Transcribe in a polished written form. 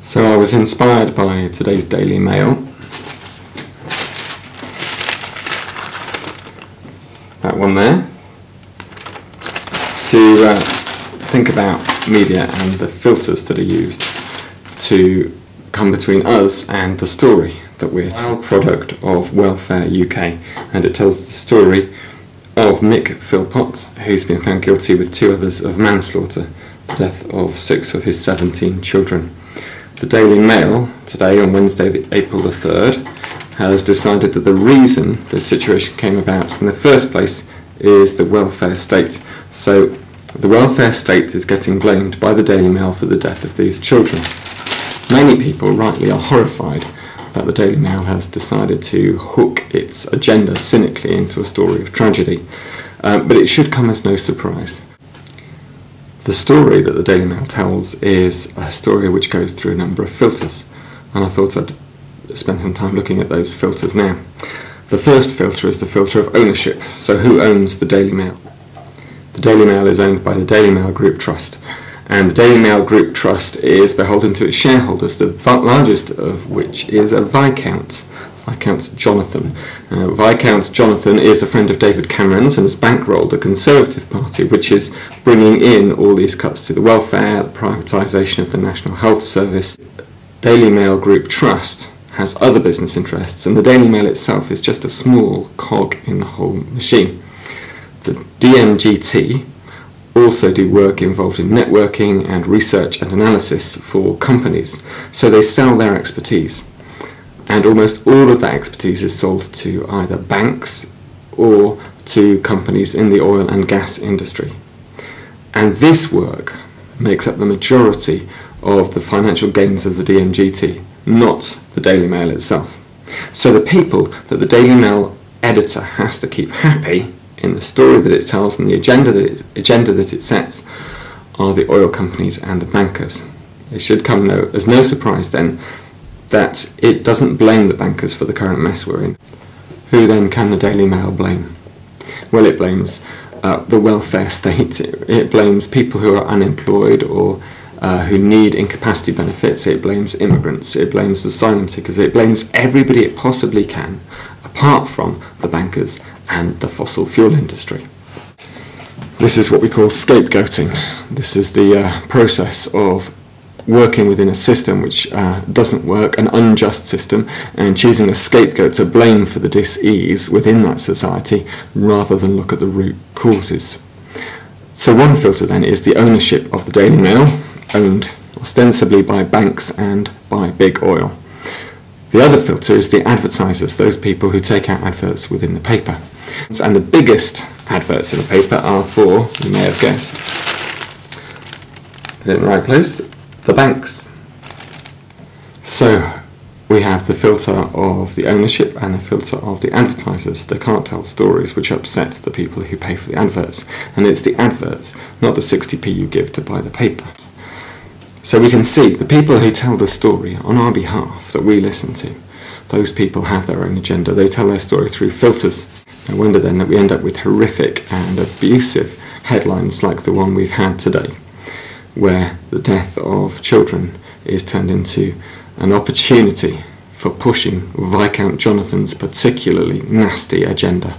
So I was inspired by today's Daily Mail. That one there. To think about media and the filters that are used to come between us and the story that we're telling. Product of Welfare UK, and it tells the story of Mick Philpott, who's been found guilty with 2 others of manslaughter, the death of 6 of his 17 children. The Daily Mail today, on Wednesday, April the 3rd, has decided that the reason the situation came about in the first place is the welfare state. So the welfare state is getting blamed by the Daily Mail for the death of these children. Many people rightly are horrified that the Daily Mail has decided to hook its agenda cynically into a story of tragedy, but it should come as no surprise. The story that the Daily Mail tells is a story which goes through a number of filters, and I thought I'd spend some time looking at those filters now. The first filter is the filter of ownership. So who owns the Daily Mail? The Daily Mail is owned by the Daily Mail Group Trust, and the Daily Mail Group Trust is beholden to its shareholders, the largest of which is a Viscount Jonathan. Viscount Jonathan is a friend of David Cameron's and has bankrolled the Conservative Party, which is bringing in all these cuts to the welfare, the privatisation of the National Health Service. Daily Mail Group Trust has other business interests, and the Daily Mail itself is just a small cog in the whole machine. The DMGT also do work involved in networking and research and analysis for companies, so they sell their expertise. And almost all of that expertise is sold to either banks or to companies in the oil and gas industry. And this work makes up the majority of the financial gains of the DMGT, not the Daily Mail itself. So the people that the Daily Mail editor has to keep happy in the story that it tells and the agenda that it sets are the oil companies and the bankers. It should come as no surprise then that it doesn't blame the bankers for the current mess we're in. Who then can the Daily Mail blame? Well, it blames the welfare state. It blames people who are unemployed or who need incapacity benefits. It blames immigrants. It blames asylum seekers. It blames everybody it possibly can, apart from the bankers and the fossil fuel industry. This is what we call scapegoating. This is the process of working within a system which doesn't work, an unjust system, and choosing a scapegoat to blame for the dis-ease within that society rather than look at the root causes. So one filter then is the ownership of the Daily Mail, owned ostensibly by banks and by big oil. The other filter is the advertisers, those people who take out adverts within the paper. And the biggest adverts in the paper are for, you may have guessed, in the right place, the banks. So we have the filter of the ownership and the filter of the advertisers. They can't tell stories which upset the people who pay for the adverts, and it's the adverts, not the 60p you give to buy the paper. So we can see the people who tell the story on our behalf that we listen to, those people have their own agenda. They tell their story through filters. No wonder then that we end up with horrific and abusive headlines like the one we've had today, where the death of children is turned into an opportunity for pushing Viscount Jonathan's particularly nasty agenda.